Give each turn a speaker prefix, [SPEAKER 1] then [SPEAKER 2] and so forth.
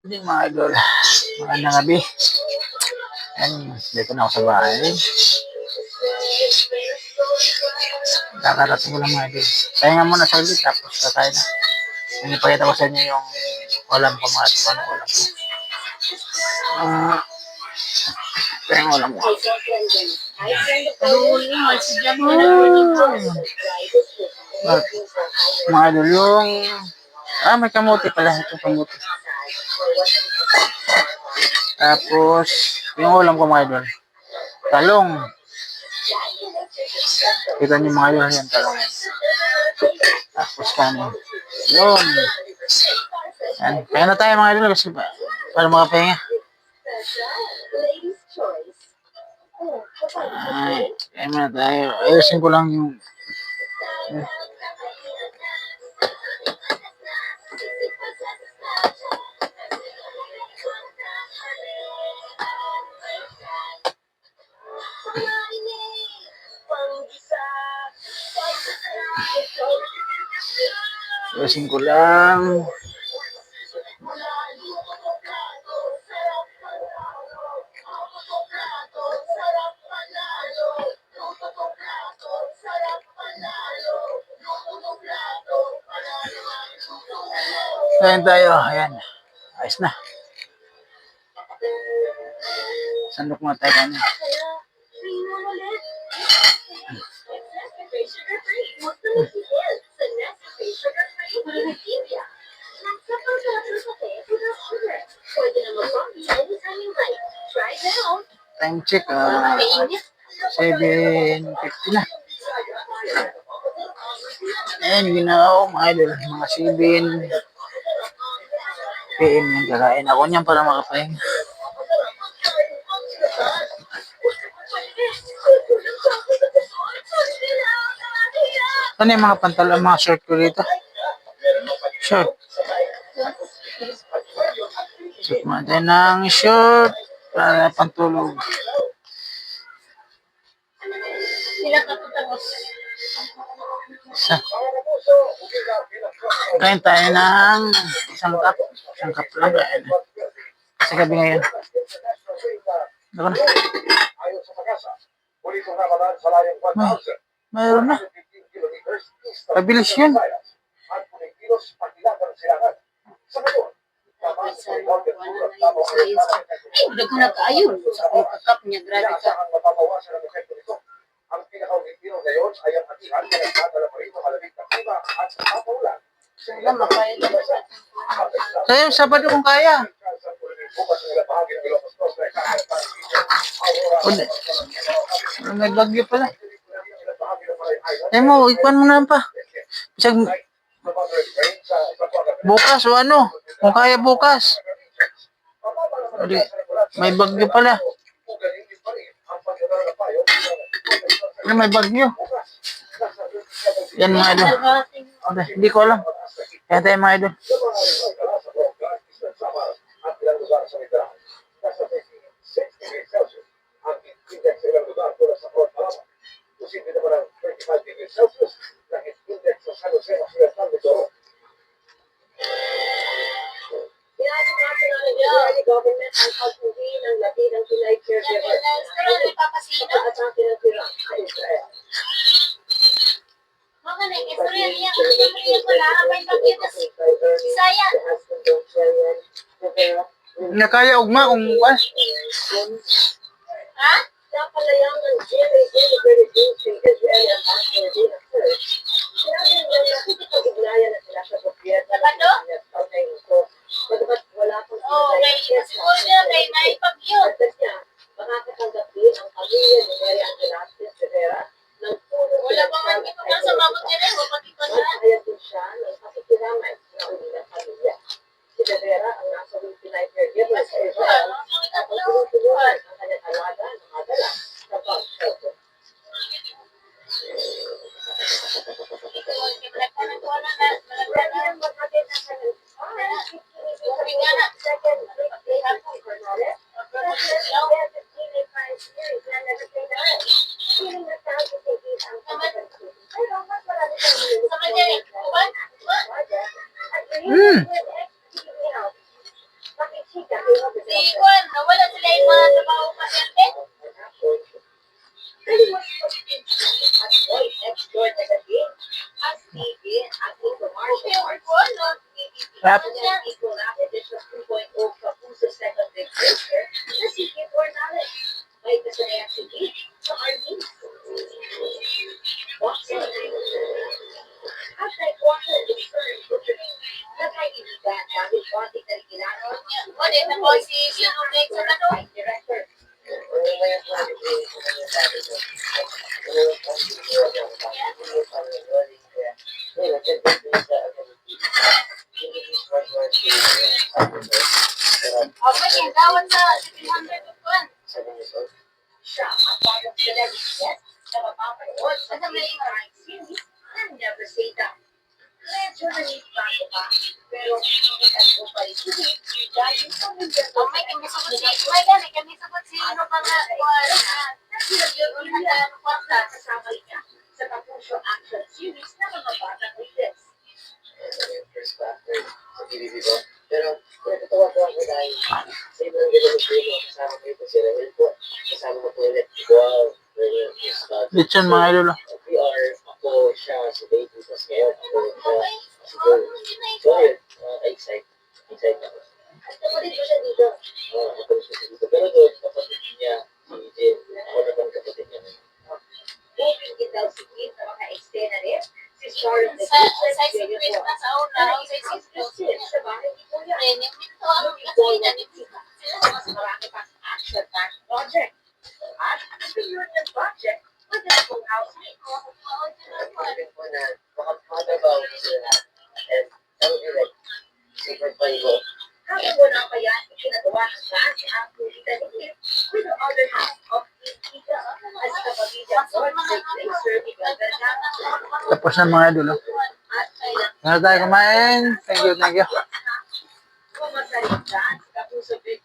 [SPEAKER 1] Good mga idol. Magandang gabi. Ayan, dito na ako sa bahay. Kakarating ko lang mga idol. Pahinga muna saglit tapos kakain na. Pinipakita ko sa inyo yung ulam ko mga idol. Anong ulam ko? Ito yung ulam ko. Mga idol, yung... may kamote pala. Ito kamote. Tapos, yung ulam ko mga idol. Talong. Kita niyo mga idol yan, talong yan. Tapos kanin. Yun. Yan. Kaya na tayo mga idol kasi para makapahinga. Kaya na tayo. Ayusin ko lang yung... Ayusin ko lang. Kain tayo. Ayan. Ayos na. Sandok mga tayo kanina. Time check. 7:50 na. Ayan, ginawa mga idol. Mga 7 PM yung kakain ako niyan para makapahinga. Ano yung mga pantalon, mga short ko dito? Short. Suot mo tayo ng short para pantulog. Kain tayo ng isang cup. Isang cup lang. Sa gabi ngayon. Dako na. Mayroon na. Pabilis yun.
[SPEAKER 2] Udah ko nag-ayun sa pagkakap niya, grabe ka.
[SPEAKER 3] Ang pinaka-objektibo ngayon ay ang hatihan na nagdadala pa rin ng malamig na klima at kapaulan.
[SPEAKER 2] Sila makaya na ba sa
[SPEAKER 1] Kaya Sabado kung kaya. May bagyo pala. Mo, ikuan mo na pa. Bisag bukas o ano? Kung kaya bukas. May bagyo pala. May bagyo. Yan mga idol. Hindi ko alam. Kaya tayo mga idol.
[SPEAKER 3] Government ang pagpuwi ng Latinang Pinay caregivers sa atake ng Iran sa Israel.
[SPEAKER 2] mga nag-Israel yan? Israel ko na, may pagkitas. Bisaya.
[SPEAKER 1] Nakaya ugma kung was.
[SPEAKER 2] Ha?
[SPEAKER 3] Napalayang ng GMA Integrated News ng Israeli Ambassador Dina Kurz. Sinabi niya na nakikipag-ugnayan na sila sa gobyerno ng Pilipinas kaugnay nito. Bagamat wala pang
[SPEAKER 2] Okay, siguro niya kay naipagyo.
[SPEAKER 3] At niya, makakatanggap din ang pamilya ni Mary Angelas Rivera ng tulong
[SPEAKER 2] Wala pa man ito na sa mabot nila, wapag ito na.
[SPEAKER 3] Kaya din siya ng pakikiramay na ulilang pamilya. Si Rivera ang nasa Pinay caregiver sa Israel at pagtulungan ang kanyang alaga ng madala sa bomb shelter. Ang
[SPEAKER 1] Rap.
[SPEAKER 3] Kanyang equal na edition 2.0 Kapuso Second Big Picture na si Kid Ornales. May kasanayang si Kid sa RV. Boxing. Hashtag Boxing Return featuring Nakaibigan dahil konti na rin ginagawa.
[SPEAKER 2] Wala na po si Sinunay sa bato.
[SPEAKER 3] Director.
[SPEAKER 2] Okay, yung gawad sa 700 of one.
[SPEAKER 3] Siya ang bagong celebrity guest na mapapanood sa
[SPEAKER 2] Ano ba yun?
[SPEAKER 3] crime series na Never Say Die. Medyo nanipbago pa, pero hindi mo pa rin sulit dahil pamilya ko
[SPEAKER 2] Oh, may kami sagot si, may gani kami sagot si ano pa nga,
[SPEAKER 3] kwarta kasama niya sa Kapuso Action Series na mga batang leaders. Pero natutuwa-tuwa ko dahil sa ibang ganun ko yung kasama ko ito si Ramel po. Kasama ko po ulit. Wow.
[SPEAKER 1] Lechon mga idol.
[SPEAKER 3] PR, ako siya, si Baby, tapos ngayon ako siya, si Joey. So yun, excited ako. At kapatid ko siya dito. Ako siya dito. Pero doon, kapatid niya, si Jin, ako naman kapatid niya. Booking din daw si Kid na maka-extend na rin. Si Sharon the
[SPEAKER 2] sa
[SPEAKER 3] Gibson,
[SPEAKER 2] sa Chris na sa una, sa
[SPEAKER 3] Christian, sa bahay ni Kuya.
[SPEAKER 2] training nito ang kasina ni
[SPEAKER 3] Sila mas marami pang action-packed project. At ito yun yung project with the full house. Sabi ko na makapagabaw sila and that would be like super fun ko. Habang wala pa yan, ikinagawa ng batch ang kulitan ni Kim with the other half of Ikiga as kapamilya Lord Sigling serving ang Gargana.
[SPEAKER 1] Tapos na mga idol.
[SPEAKER 3] At kailang
[SPEAKER 1] Kaya tayo kumain. Thank you, thank you.
[SPEAKER 3] kumasalit ka sa Kapuso Big